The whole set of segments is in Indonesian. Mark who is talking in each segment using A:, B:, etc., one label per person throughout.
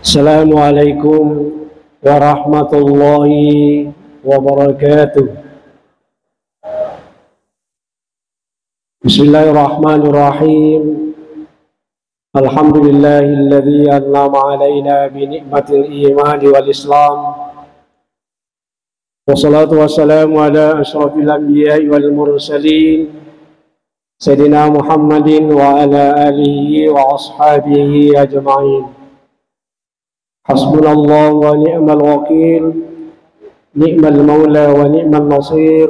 A: Assalamualaikum warahmatullahi wabarakatuh. Bismillahirrahmanirrahim. Alhamdulillahilladzi an'ama alaina bi ni'matil iman wal islam. Wassalatu wassalamu ala asyrafil anbiya'i wal mursalin Sayyidina Muhammadin wa ala alihi wa ashabihi ajma'in. Hasbunallahu wa ni'mal wakil, ni'mal maula wa ni'mal nasir,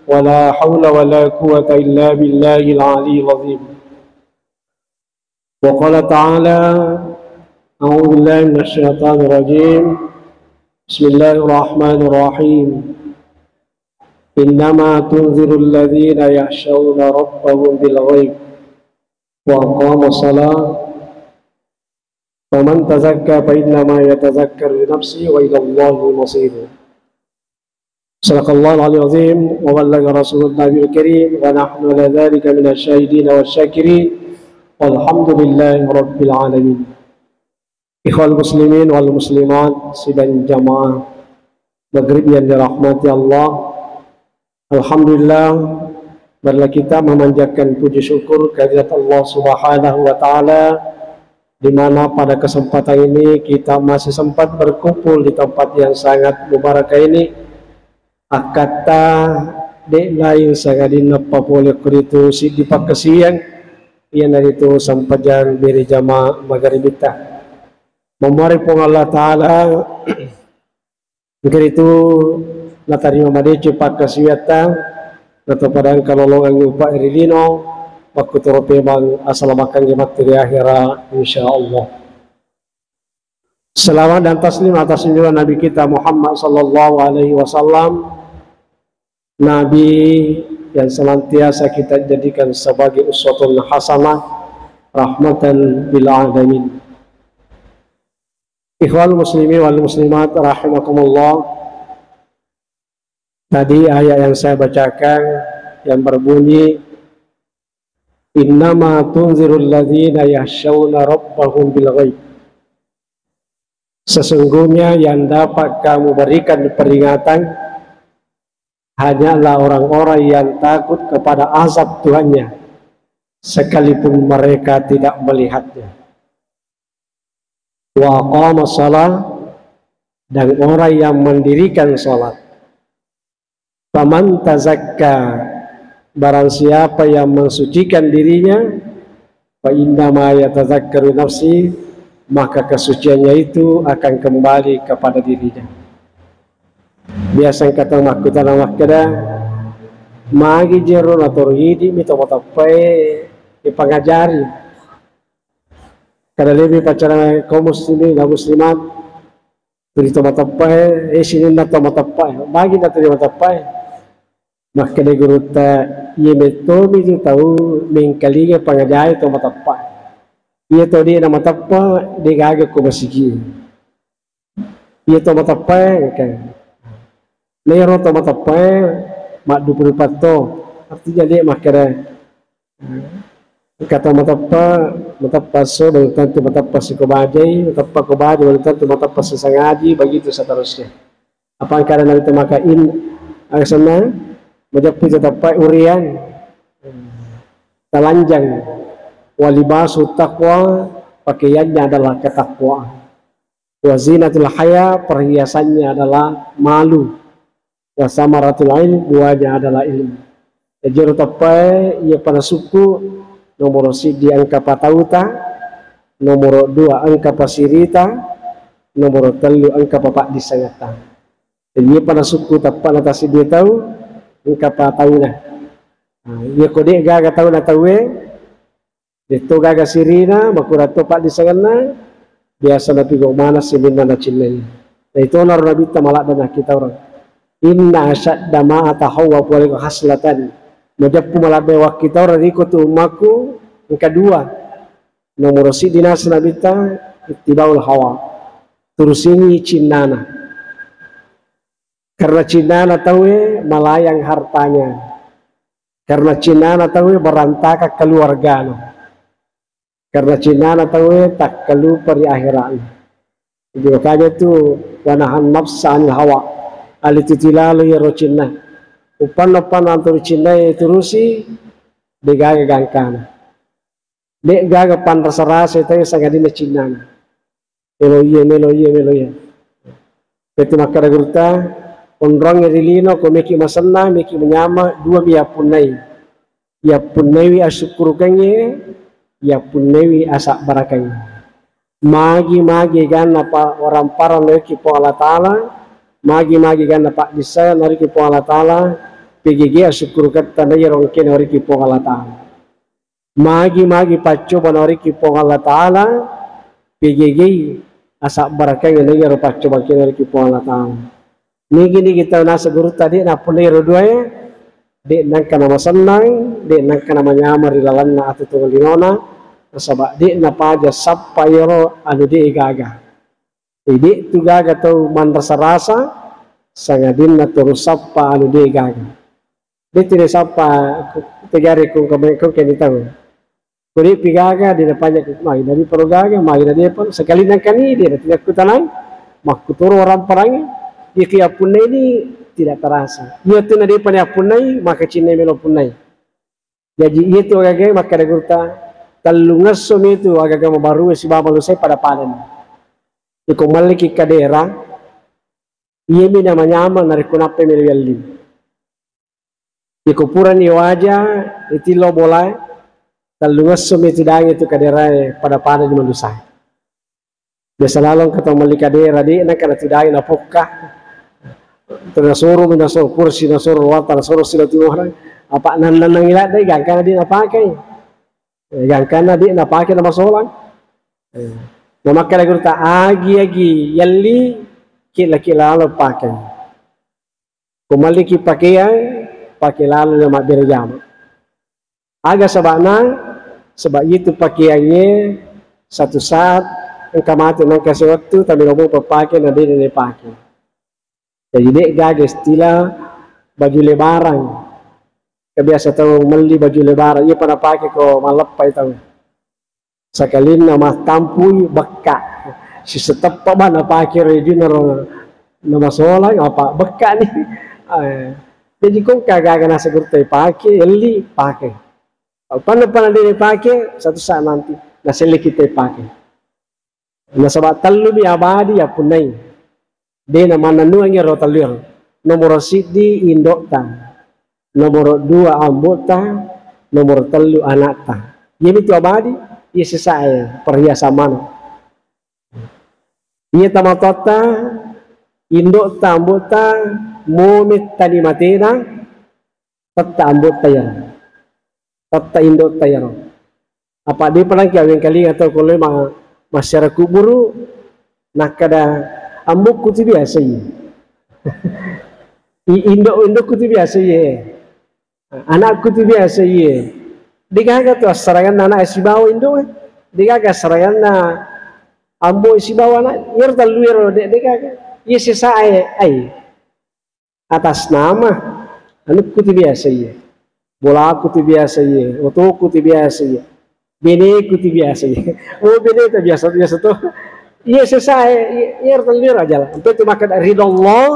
A: wa la hawla wa la quwata illa billahil aliyyil azim. Wa qala ta'ala, a'udzu billahi minasy syaithanir rajim. Bismillahirrahmanirrahim. Innama tunzirul ladzina yakhshawna rabbahum bil ghaib wa aqamus shalah. Faman tazakka fa innama yatazakkaru li nafsihi wa ila Allahil masir. Sadaqallahu al-'aliyyul 'azim wa ballagha rasulun nabiyul karim wa nahnu ala dzalika minasy syahidin wasyakirin walhamdulillahi rabbil alamin. Ikhwal muslimin wal muslimat sidang jamaah maghrib yang dirahmati Allah. Alhamdulillah, marilah kita memanjatkan puji syukur kehadirat Allah Subhanahu wa taala, di mana pada kesempatan ini kita masih sempat berkumpul di tempat yang sangat mubarakah ini. Akata dek lain sangat dinapa boleh kuritu si dipak kesiang yang dari itu sampai jam beri jamaah maghribita memari pun Allah Ta'ala itu natari mamade cepat kesiatan atau padang kalolongan lupa irilino waktu terope bang asal makan di materi akhirat insyaallah. Selawat dan taslim atas junjungan Nabi kita Muhammad sallallahu alaihi wasallam, Nabi yang senantiasa kita jadikan sebagai uswatun hasanah, rahmatan lil alamin. Ikhwal muslimin wal muslimat rahimakumullah. Tadi ayat yang saya bacakan yang berbunyi innama tunzirul ladzina yakhshawna rabbahum bil ghaib. Sesungguhnya yang dapat kamu berikan peringatan hanyalah orang-orang yang takut kepada azab Tuhannya sekalipun mereka tidak melihatnya. Wa aqamas shalah, dan orang yang mendirikan salat. Faman tazakka, barang siapa yang mensucikan dirinya, fa innama yatazakkaru nafsi, maka kesuciannya itu akan kembali kepada dirinya. Biasa kata makutan makada magi jero atau hidi mito matapai dipangajari kada lebih pacaran kaum muslimin dan muslimat berito matapai sinin nato matapai bagi nato matapai. Maka dia guru ta ye beto mi tahu mengkalinya pangajai to matapa. Ye to dia na matapa dia gaga ko masigi. Ye to matapa kan. Lero to matapa mak 24 to. Artinya dia makara kata matapa so dan tentu matapa si kobajai, matapa kobajai dan tentu matapa si sangaji, begitu seterusnya. Apa karena itu maka sana majapu tetapai urian telanjang walibasu taqwa, pakaiannya adalah ketakwaan, wazinatul haya, perhiasannya adalah malu, wasamaratul ilm, buahnya adalah ilmu. Jadi tapai ia pada suku nomor sidi angka patauta, nomor 2 angka pasirita, nomor 3 angka papak disangata. Jadi pada suku tapai atas dia tahu engkau tahu na, ia kode gaga tahu na tahu itu gaga sirina makurato pak di sana biasa nabi gomana semina na cilai. Nah itu orang nabi tamalak dan kita orang inna asyad dama atahawa boleh haslatan majapu malak bewak kita orang ikut umaku yang kedua nomor si dinas nabi ta ittibaul hawa turusini cinnana. Karena Cina tahu melayang hartanya, karena Cina tahu berantaka keluarga, karena Cina tahu tak kelu peri akhirat. Jadi makanya tu wanahan nafsa anil hawa alititilalu ya rocinna upan antara cinna terusi degaga gangkana dek gaga pan rasa itu sangadina cinna meloye itu makara gurta onrong rilino ko meki masanna meki menyama dua biya punai asyukuru kanye ya punnewi asak barakanya magi gan apa orang para niki po Allah Ta'ala magi gan apa bisa niki po Allah Ta'ala PGG asyukuru kata na yarong ken niki po Allah Ta'ala magi pacu niki po Allah Ta'ala PGG asak barakanya na yarong pacu ken niki po Allah Ta'ala niki kita nasa guru tadi na punai rodua de nang kana masanang de nang kana manyamar ilalanna atau tungalinona sabab di napaja sappa yoro anu di gaga idi tu gaga tau man rasa sangadin na turu sappa anu di gaga di tine sappa tegari kung kamengko keni tahu kuri pigaga di napaja mai dari gaga mai dari pun sekali nang kani di tidak kutanang makuturu orang perangi di kia punai ini tidak terasa ia tu nadi pada punai maka cine melo punai jadi ia tu gaga maka degurta talungas itu agak baru si bapa lusai pada panen. Iko maliki kadera, iya mi namanya aman dari kunape miliali. Iko puran iwaja itu lo boleh talungas itu dang itu kadera pada panen di malusai. Biasa lalong kata maliki kadera di nak kada tidak na pokka. Terasuru minasuru kursi nasuru wata nasuru sila timuran apa nan ilat dai gangkana di napakai. Yang kana di napake na masolang nama kala gurta agi yalli kila lo pakai kumaliki pakai lalu nama berjam aga sebab itu pakaiannya satu saat engkau mati nang kasih waktu tapi kamu pakai nanti ini pakai jadi dek gagas istilah baju lebaran kebiasa tahu meli baju lebaran ia pernah pakai ko malapai tahu sakalin nama tampui bekak si setep mana pakai regional nama solang apa bekak nih jadi kau kagak kena segurtai pakai eli pakai pernah dia pakai satu saat nanti nasili kita pakai nasabak telu bi abadi ya punai dia nama nanuangnya rotalir nomor sidi indokta nomor 2 anggota, nomor 3 anakta. Ini tu abadi, ia sesai perhiasan mana. Ia tamatota, indok anggota, momit tadi matena, tata anggota ya, tata indok ya. Apa dia pernah kawin kali atau kalau masyarakat buru, nak kada ambuk kuti biasa ya. Indok kuti biasa ya. Anakku tu biasa ye. Digaga tu serangan anak si bawa indo. Digaga serangan na ambo si bawa anak. Yer taluir digaga. Ye sesai ai. Atas nama anakku tu biasa ye. Bola aku tu biasa ye. Otoku tu biasa ye. Bini ku tu biasa ye. Oh bini tu biasa tu. Ye sesai yer taluir aja lah. Untuk tu makan ridallah,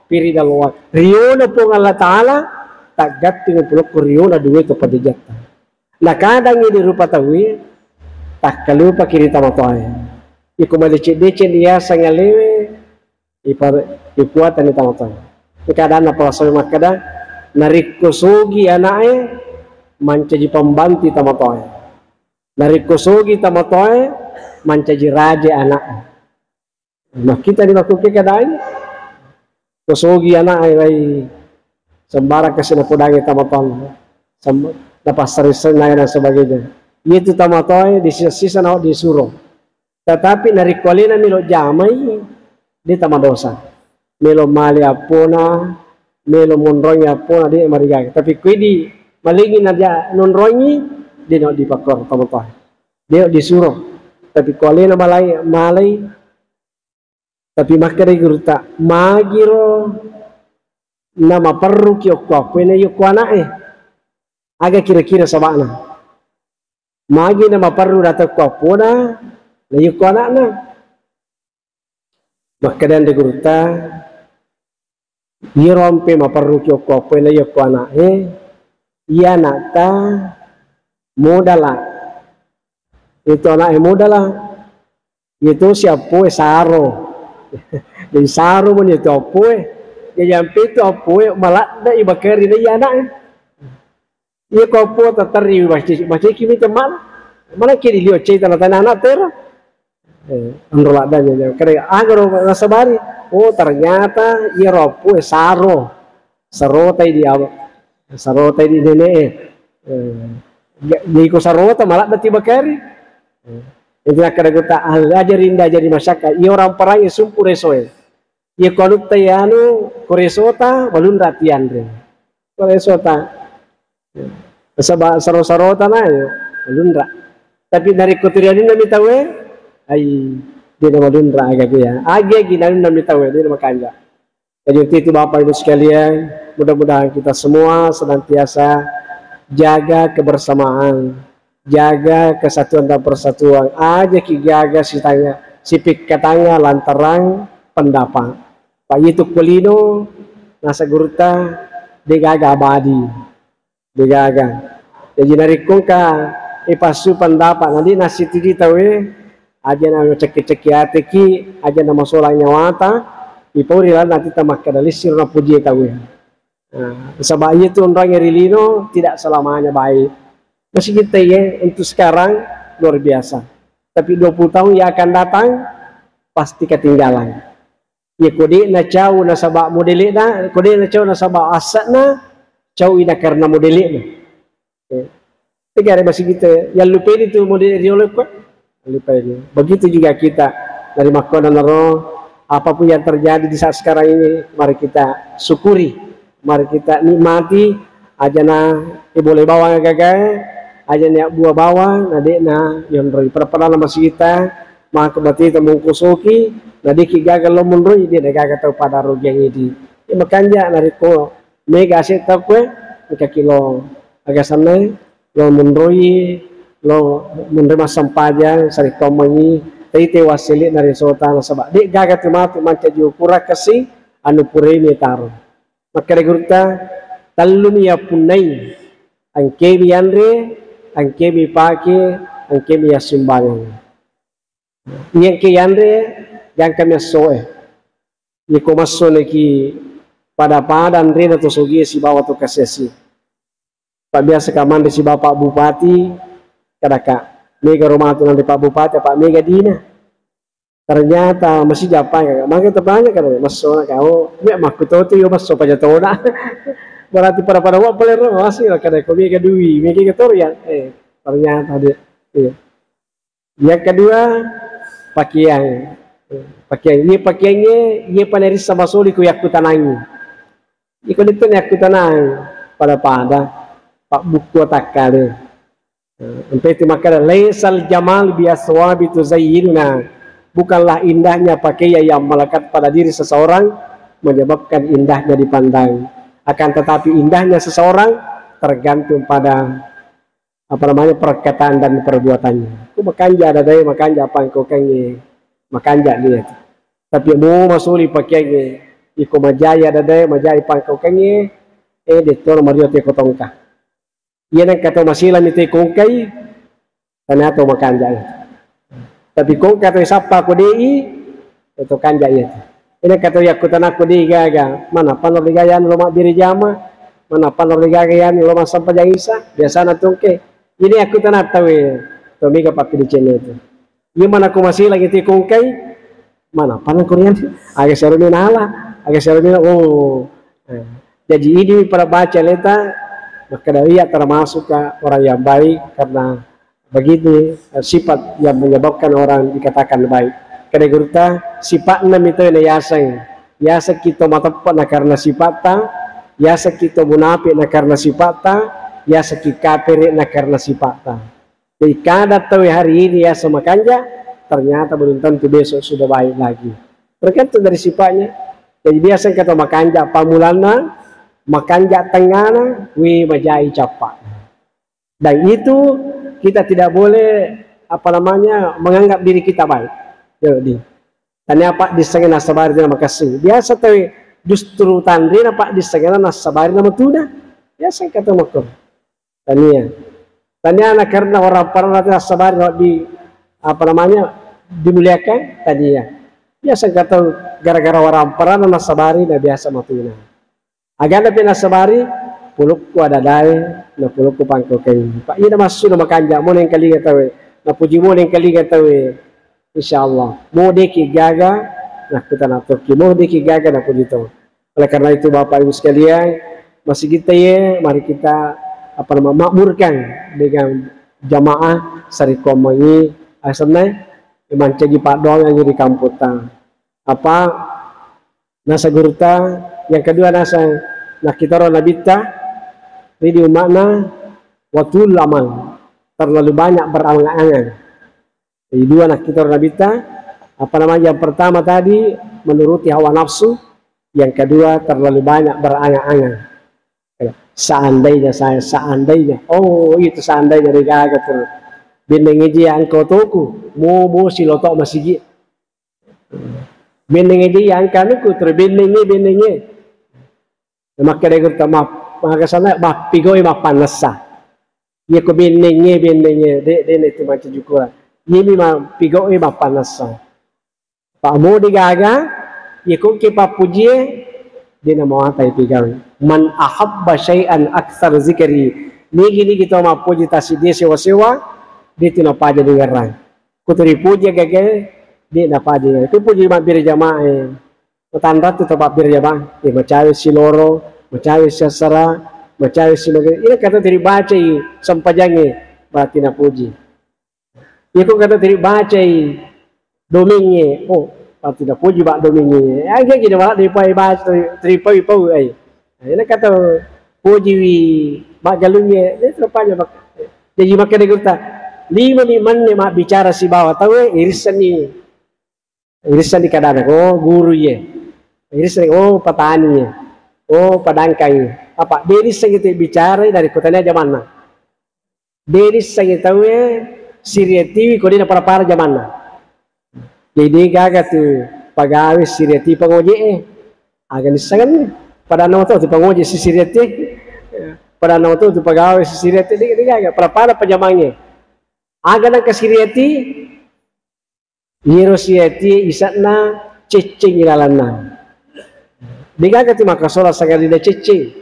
A: piridallah. Riona pun Allah Taala tagat dengan pulak kuriyo na duwe kepada jata. Nah kadang ini rupa tawi tak kalau pakiri tamatoy. Iku malicit dia sangalewe ipuatan ni tamatoy. Kadang apa soy makada narikosogi anae mancaji pembanti tamatoy. Narikosogi tamatoy mancaji raja anae. Nah kita di waktu kadang kosogi anae lai sembarang kasih nak kudangi tamatan, lepas serius dan sebagainya. Itu tamatoy di sisa nak disuruh. Tetapi nari kualina milo jamai di tamadosa. Milo mali apona, milo monrongi apona di marigai. Tapi kui di malingin aja nonrongi di nak dipakor tamatoy. Dia disuruh. Tapi kualina malai. Tapi makari guruta magiro. Nama perlu kyo kwa pene yo kwa na aga kira-kira sabana magi nama perlu data kwa pona na yo kwa na maka dan de guruta ye rompe ma perlu kyo ko pele yo ko anak iya nakta modala itu anak modala itu siapa saro di saro mo itu apa ya yampe itu apa malah da ibakari na iya anak ye ko po tatari bachi kimi teman mana kiri liyo cerita na anak tera androla danya kare agro nasabari oh ternyata ye ropo saro tai di saro tai di nene di ko saro ta malah da tibakari itu kada kita ajarin da jadi masyarakat ye orang perang ye sumpure soe ye konut tayanu koresota balun ratian re koresota sabab saro-saro tanah yo balundra tapi dari kutirian ini mitawe ai dia nama balundra agak ya agak gini nama mitawe dia makanya jadi itu Bapak Ibu sekalian mudah-mudahan kita semua senantiasa jaga kebersamaan jaga kesatuan dan persatuan aja ki jaga sipik katanya lantaran pendapat Pak itu kulino nasa guruta degaga abadi degaga jadi dari kongka ipasu pendapat nanti nasi tidi tawe aja nama ceki hati ki aja nama solanya wata ipori lah nanti tamak kadalisir na puji tawe sebab itu orang yang rilino tidak selamanya baik masih kita ya untuk sekarang luar biasa tapi 20 tahun yang akan datang pasti ketinggalan ya kode na jauh na sabak modelik na kode na jauh na sabak asat na jauh ina karena modelik na tiga ada masih kita yang lupa itu model riolek kok lupa ini begitu juga kita dari makonan roh apapun yang terjadi di saat sekarang ini mari kita syukuri mari kita nikmati aja na boleh bawang gagal aja na buah bawang nadek na yang dari perpernah masih kita maka berarti kita mengkusoki nadek gagal lo menroi dia gagal tahu pada rogi yang ini makanya dari ko mega aset tahu mereka kilo agak sana lo menroi lo menerima sampahnya sari komangi tete wasili dari sultan sebab dek gagal tematu manca diukur kasih anu purei metaro maka regurta talumi ya punai angke biandre angke bi pake angke bi sumbangan yang ke yandre yang kami soe ni ko masone ki pada padan rena to sogi si bawa to kasesi pak biasa kamande si bapak bupati kadaka mega rumah tu nanti pak bupati pak mega dina ternyata masih Jepang maka terbanyak kan masuk kau mek makuto tu yo masuk pada tona berarti pada wak pelero masih lah kada ko mega duwi mega ketorian ternyata dia yang kedua pakaian pakaiannya ia paneri sama soli ku yaku tanangi ikut itu yaku tanang pada pak buku takale sampai itu maka laisal jamal biaswabi tuzayyinuna bukanlah indahnya pakaian yang melekat pada diri seseorang menyebabkan indahnya dipandang akan tetapi indahnya seseorang tergantung pada apa namanya perkataan dan perbuatannya itu makanya ada daya makanya apa yang kau kengi makanya lihat tapi mau masuli pakaiannya iko majaya ada daya majaya apa yang kau kengi detor mario te kotongka ia nang kata masilan itu kongkai karena itu makanya tapi kong kata siapa ko dei itu kanja itu ini kata yakutan aku dei gaga mana panor ligayan loma biri jama mana panor ligayan loma sampai jaisa biasa na tungke ini aku tanah tahu to mega papi di channel itu ini mana aku masih lagi ti kongkai mana panor Korean agak seru nala jadi ini para baca leta maka dia termasuk orang yang baik karena begitu sifat yang menyebabkan orang dikatakan baik. Karena kita sifat nam itu yasa kita matapat na karena sifata, yasa kita munafik na karena sifata, yasa kita kafir na karena sifata. Jadi kada tahu hari ini ya makanya ternyata belum tentu besok sudah baik lagi. Tergantung dari sifatnya. Jadi biasa kata makanja pamulana, makanja tengana, majai capak. Dan itu kita tidak boleh apa namanya menganggap diri kita baik. Jadi Tanya Pak disengena sabari na makasih. Biasa tahu justru tandri na Pak disengena na sabari na matuna. Biasa kata makor. Tanya na karena orang pernah na sabari na di apa namanya dimuliakan tanya. Biasa kata gara-gara orang pernah na sabari na biasa matuna. Aganda pinasabari pulukku ada dai na pulukku pangko kay. Pak ina masuk na makanja mo nang kalinga tawe. Na puji mo nang kalinga tawe. Insyaallah. Mo deki gaga na kita na toki. Mo deki gaga na puji to. Oleh karena itu Bapak Ibu sekalian, masih kita ya mari kita apa namanya makmurkan dengan jamaah sariko mangi asana memang cegi Pak doang yang di kamputa. Apa nasa guruta yang kedua nasa nak kita orang nabita ini makna waktu lama terlalu banyak berangan-angan. Jadi dua nak kita orang nabita apa namanya yang pertama tadi menuruti hawa nafsu, yang kedua terlalu banyak berangan-angan. Seandainya saya oh itu seandainya digaga terus benengeji yang kau toku mau silotok masih benengeji yang kanuku terus benenge maka dia kata maka sana bah pigoi mah panasa ia ko benenge de itu macam juga ini mah pigoi mah panasa pak mau digaga ia ko ke papuji dia nak mau atai pigau man ahabba syai'an aktsar zikri ni kita mah puji tasi dia sewa dia tu nak paja dengaran ku teri puji gage dia nak paja itu puji mah bir jamaah tanda tu tempat bir jamaah dia macawi siloro macawi sasara macawi siloge ini kata teri baca sampajange berarti nak puji ia ko kata teri baca domingnya oh berarti nak puji bak domingnya aga kita bak dari pai baca teri pau ai ini kata puji bak galungnya dia terpanya bak jadi maka dia kata lima man mak bicara si bawah tahu irisan di kadang oh guru ye irisan oh petani ye oh padangkai apa diri sangat bicara dari kotanya zaman mana diri sangat tahu siriati kodina para zaman mana jadi gaga tu pagawe siriati pangoje agan sangat pada nama tu pangoje si siriati pada nama tu pagawe si siriati dia gaga para penjamangnya agan ke siriati Yirosiati isatna cicing ilalana. Digaga ti makasola sagari de cicing.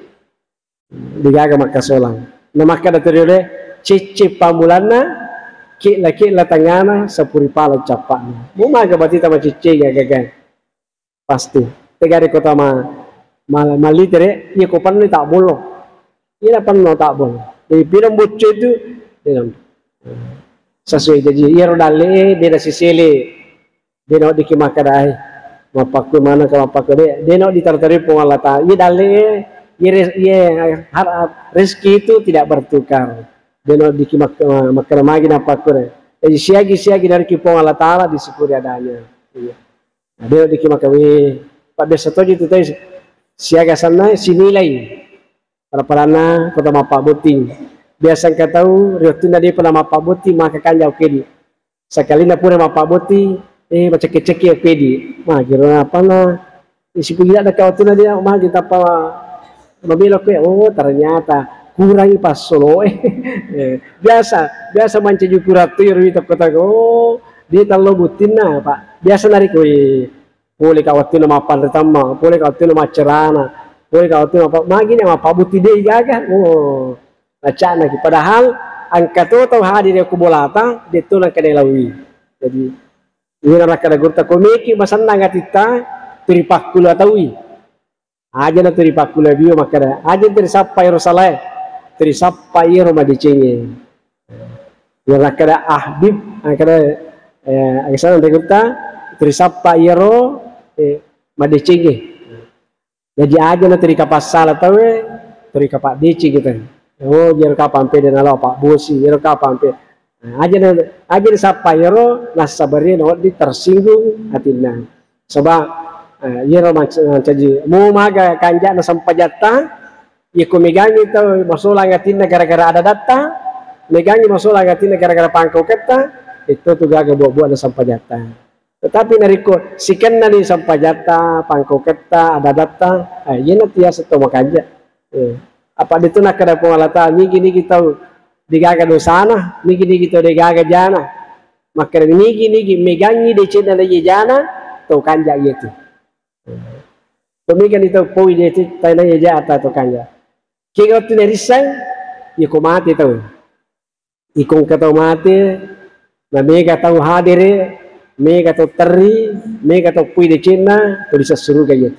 A: Digaga makasola. Na makada teriore cicing pamulana ki la tangana sapuri pala capakna. Mo maga bati tama cicing ya gaga. Pasti. Tegari kota malitere ia ko panno tak bolo. Ia panno tak bolo. Di piram bocce itu dalam sesuai jadi ia rodale dia sisile dia nak dikimakadai mapaku mana kalau mapaku dia nak ditartari pengalata ia dale ia harap rezeki itu tidak bertukar dia nak dikimakad magi napaku jadi siagi dari kipong Allah Taala disyukuri adanya dia nak dikimakad pak biasa tu itu tadi siaga sana sinilai para kota mapak buting biasa kita tahu riotuna dia pernah mapak buti maka kan jauh kedi sekali na pura mapak buti macam kecek kedi mah kira apa na isi pugila ada kau tuna dia mah kita apa mabelok ya oh ternyata kurang pas solo biasa mancing kuratir itu kata oh dia terlalu butina pak biasa narik boleh kau tuna mapan pertama boleh kau tuna macerana boleh kau tuna apa magi na mapak buti dia gaga oh acak lagi padahal angka tu tahu hadir aku bolata dia tu nak kena lawi jadi ini nak kena gurta komiki masan nang atita teripakul ataui aja na teripakul bio makada aja terisapa iro salai terisapa iro madicenye yang nak kena ahbib angkada agisan na gurta terisapa iro madicenye jadi aja na terikapasal ataue terikapak dici kita oh jero kapan pe dan ala Pak Bosi jero kapan pe aja sapa jero nasabari no di tersinggung hatina sebab jero macam caji mau maga kanja na sampajata ye ko megangi to masola ngatina gara-gara ada data megangi masola ngatina gara-gara pangkau kata itu tuh gaga buat na sampajata Tetapi nariko sikan na ni sampajata pangkoketa ada data iya na tiya sa tumakanja apa dito na kada pangalata ni kita digaga do sana ni kita digaga jana maka ni megangi de cina na jana to kanja itu pemikan itu poi de tayo na jata to kanja kaya tu nerisan iko mati to ikong kataw mati na mega tahu hadir mega to teri mega to pui de cina to bisa suruga itu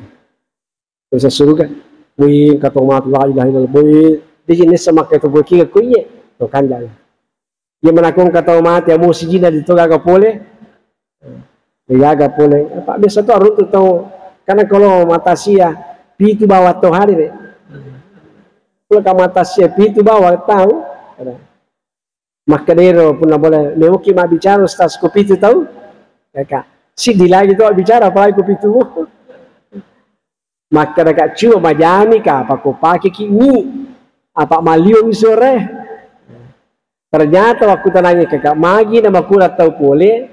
A: bisa suruga pui kataw mati la ilaha illallah pui di jenis sama kataw pui kaya kuye to kanja ya menakong kataw mati amo si jina dito gaga pole gaga pole apa biasa to arun to karena kalau mata sia pitu bawa to hadir kalau ka mata sia pitu bawa tahu makadero pun na boleh memuki ma bicara ustaz kopi itu tahu kak si lagi tu bicara apa kopi itu maka dekat cuma majani ka apa ko pakai kini apa maliung sore ternyata waktu tananya kakak magi nama kura tahu boleh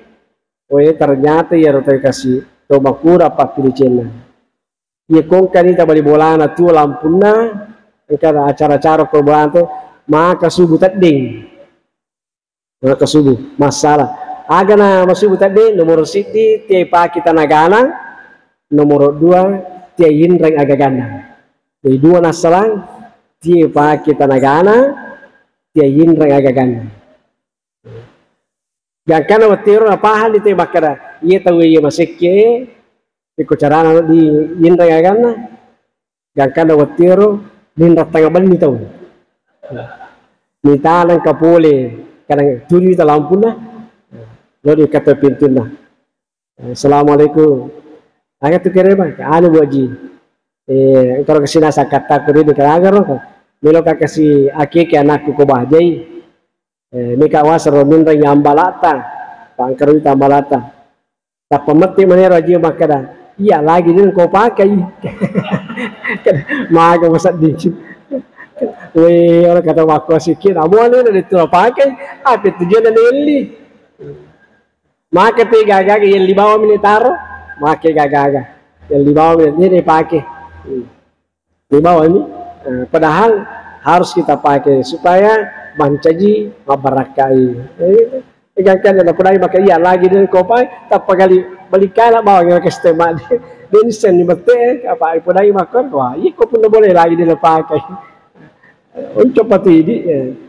A: ternyata ya rotai kasih to makura pak pilih cina ye kong kan ita bali bolana tu lampuna karena acara-acara korban tu maka subuh tading maka subuh masalah aga na masubuh tadi nomor siti tiay pa kita nagana nomor 2 tiay yinreng aga ganda jadi 2 na salang tiay pa kita nagana tiay yinreng aga ganda gangkana watiro na pahan ito makara iya tahu iya masikye iko carana di yinreng aga ganda gangkana watiro ninrat tanga bali tahu nitalang kapule kadang turi ta lampuna Lodi kata pintu na. Assalamualaikum. Agak tu kira ba? Ano buaji? Kalau kesina sa kata kuri di kalagar no. Milo ka kasi aki ke anakku ko bahjai. Mika wasaro minra yambalata. Pangkaru tambalata. Tak pemeti manero aji makada. Iya lagi din ko pakai. Maga masat di. Weh orang kata wako sikit. Amo ano na dito pakai. Apa tujuan na nili? Maka gaga yang di bawah militaro, maka gaga yang di bawah ini dipakai di bawah ini. Padahal harus kita pakai supaya bancaji mabarakai. Ikan ada pernah maka iya lagi dan kopai tak kali balikan bawa yang ke sistema dan sen ni betul apa pernah makan wah iya kau pun boleh lagi dia pakai. Untuk pati ini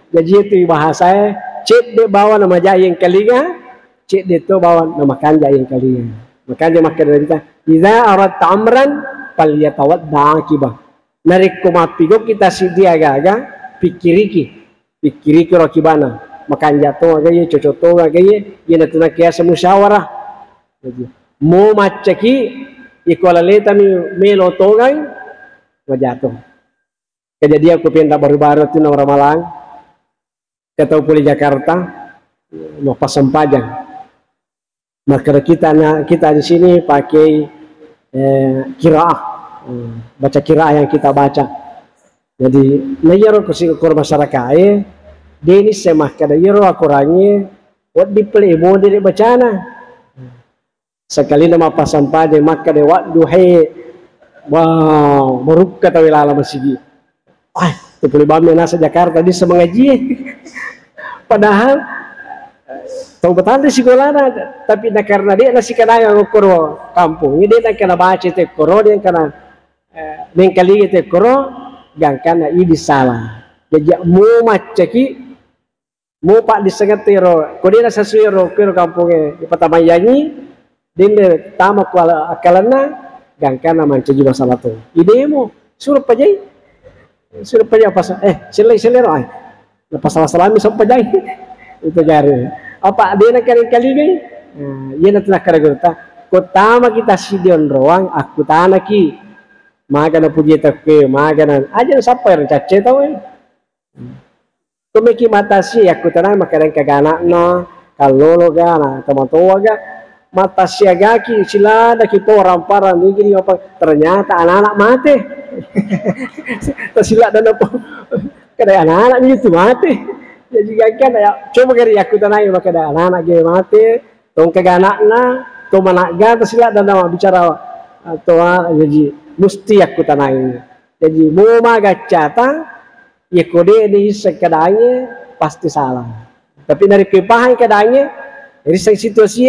A: jadi itu bahasa cek dia bawa nama jaya yang kalinya cek dia tu bawa nama kanja yang kalinya makanya makan dari kita idza aradta amran falyatawadda akibah narik kumapigo kita sidia gaga pikiriki rakibana makan jatuh agaknya cocok to agaknya yana tuna kiasa musyawarah mau macaki ikola leta melo togai majatuh kejadian aku pindah baru-baru tu orang Malang ketau pulih Jakarta mau pasang pajang. Maka kita di sini pakai kiraah, baca kiraah yang kita baca. Jadi, nayaro kusikur masyarakat, dini semah kada yaro akurangi, wat dipelih mo diri bacana. Sekali nama pasang pade maka de wat duhe, wow, meruk kata wilala masigi. Wah, tu pulih bami nasa Jakarta di semengaji. Padahal tahu betul di sekolah tapi nak karena dia nasi kadang ngukuro kampung ini dia nak kena baca te koro dia kena mengkali te koro gang kana ini salah jadi mau macaki mau pak disengatiro ko dia sasuiro kiro kampungnya di Patamayangi dia tamak wala akalana gang kana mancaji masalah tu ide mo suruh pajai apa selera lepas salah-salami sampai pajai itu jari apa dia nak kali gay ia nak karagerta kotama kita sidion roang aku tanaki maga na puji take maga na aja sampai rencace tau kumiki mata si aku tanah makaran kagana na kalolo gana tamatowa ga mata si agaki sila daki po ramparan gini apa ternyata anak-anak mati sila dan apa kada anak-anak itu mati jadi kan ya coba kari aku tanai maka ada anak-anak ge mati tong kagana na to managa to sila dan bicara to jadi mesti aku tanai. Jadi mau magacata ya kode di sekadanya pasti salah. Tapi dari kepahan kadangnya dari situasi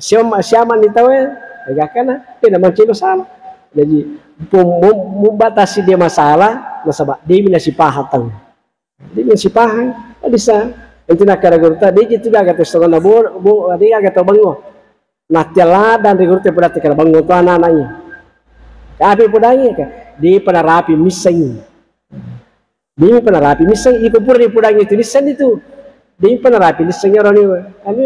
A: siapa nih tahu ya karena tidak macam salah. Jadi membatasi dia masalah, nasabak dia minasi pahatang. Dia minasi pahang, bisa. Itu nak kira gurta dia itu juga kata setengah bu dia kata bango. Nah tiala dan rigurta pada kira bango tu anak-anaknya. Tapi pudanya kan dia pernah rapi miseng. Dia pernah rapi miseng itu pun dia pudanya itu miseng itu. Dia pernah rapi misengnya orang ini. Anu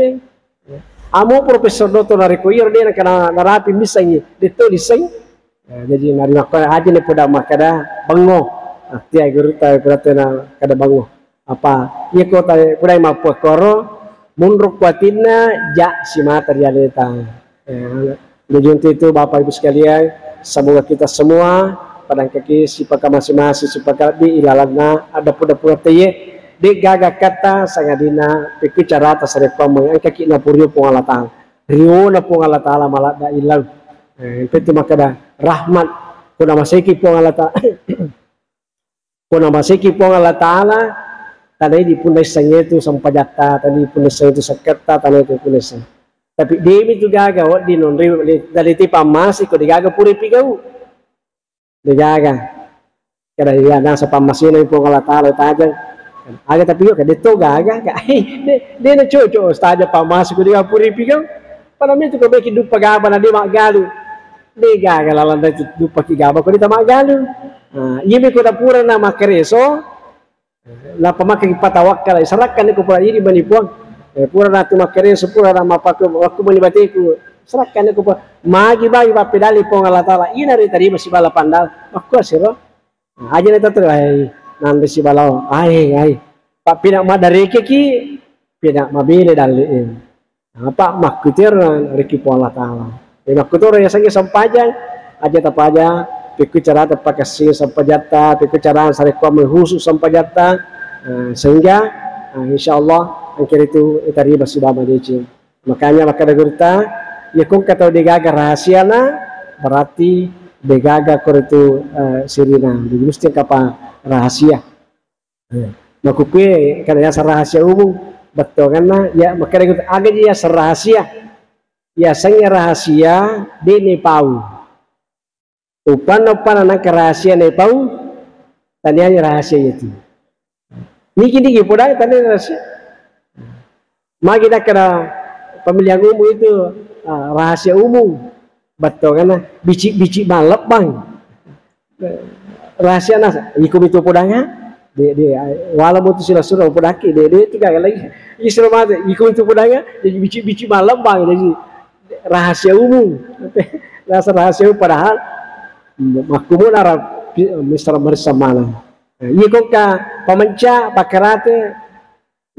A: amo profesor doktor dari koir dia kena rapi miseng itu miseng. Jadi nari makna aja nih pada makada bango. Tiai gurta pada kada bango. Apa? Ia kota pada mampu koro mundur kuatina jak si materialita. Jadi untuk itu Bapak Ibu sekalian, semoga kita semua pada kaki si pakar masing-masing supaya di ilalana ada pura-pura teye di gaga kata sangadina pikir cara atas rekam yang kaki na puriu pengalatan rio na pengalatan malah da ilau itu makada rahmat kuna masiki pengalatan kuna masiki pengalatan tadi di punasanya itu sampajata tadi punasanya itu saketa tadi itu punasanya tapi demi juga gawa di non dari tipe masih kau digaga puri pigau digaga kada dia nasa pamasin yung pengalatan taja aga tapi yo kada to gaga dia na chocho staja pamasik kau digaga puri pigau para mito kau beki dupa gaba na di magalu di gaga lalanda dupa kigaba kau di tamagalu ibi ko na pura na makareso la pamakai patawakal sarakan ko pura ini manipuang pura na tumakereso pura na mapaku aku manibatiku sarakan ko pa magi-bagi pa pedali pengalatala ina ri tadi masih bala pandal aku siro aja na tato ay nanti si balao ay pak pinak madari ki pinak mabile dalin apa makutir riki pengalatala makutur ya sangi sampajang aja tapaja pikir cara tepat kasih sampajata pikir cara sarikwa menghusus sampajata sehingga insyaallah angkir itu tadi masih bama deci makanya maka dagurta ya kung kata degaga rahasia na berarti degaga kor itu sirina jadi mesti kapa rahasia makukue karena rahasia umum betul karena ya maka dagurta aga dia rahasia ya sangnya rahasia dini pau upan anak rahasia ne pau tanya rahasia itu niki podang tanya rahasia magi nak kena pemilihan umum itu rahasia umum betul kan bici balap bang rahasia nas ikum itu podangnya dia walaupun itu sudah podaki dia tiga lagi istilah mati ikum itu podangnya jadi bici balap bang jadi rahasia umum rahasia umum padahal makumun Arab Mister Mersamana. Iya kok pemenca pakarate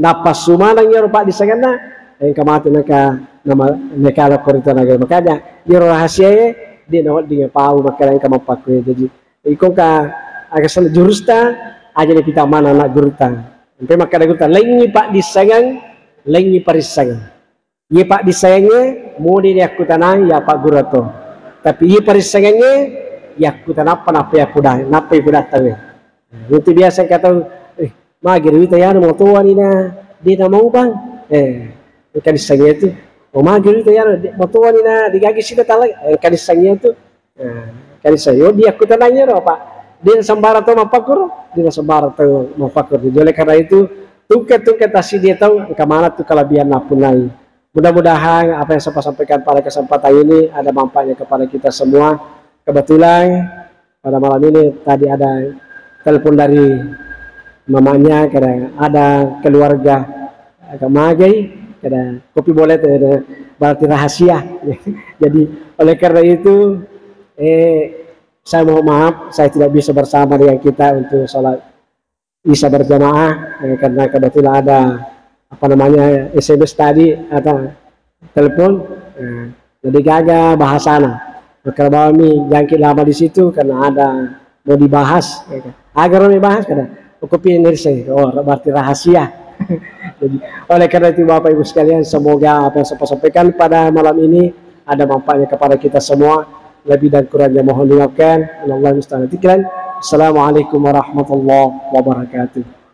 A: napas sumanang yor pak di sana yang kamati naka nama nekala korita naga makanya yor rahasia dia nawat dengan pau makanya yang kamapaku jadi ikon agak salah jurusta aja di pita mana anak juruta sampai makanya juruta lengi pak disangang lengi parisangang iya pak disayangnya mau dia aku tanah ya pak gurato tapi iya parisangangnya ya aku tanapa napa ya kuda napa ya kuda tahu itu biasa kata magir itu ya mau tua ni na dia tak mau bang kan disangnya itu magir itu ya mau tua ni na digagi sih talang kan disangnya itu kan disangnya dia aku tanahnya apa dia sembara tu mapakur dia sembara tu mapakur jadi oleh karena itu tungket tasih dia tahu kemana tu kelebihan napunai mudah-mudahan apa yang saya sampaikan pada kesempatan ini ada manfaatnya kepada kita semua. Kebetulan pada malam ini tadi ada telepon dari mamanya, kadang ada keluarga agak magai, kadang kopi boleh berarti rahasia. Jadi oleh karena itu saya mohon maaf saya tidak bisa bersama dengan kita untuk sholat isya berjamaah karena kebetulan ada apa namanya SMS tadi atau telepon jadi gagal bahasana. Maka kami jangkit lama di situ karena ada mau dibahas, agar mau dibahas karena kopi energi, berarti rahasia. Jadi, oleh karena itu Bapak Ibu sekalian, semoga apa yang saya sampaikan pada malam ini ada manfaatnya kepada kita semua. Lebih dan kurangnya mohon dimaafkan. Assalamualaikum warahmatullahi wabarakatuh.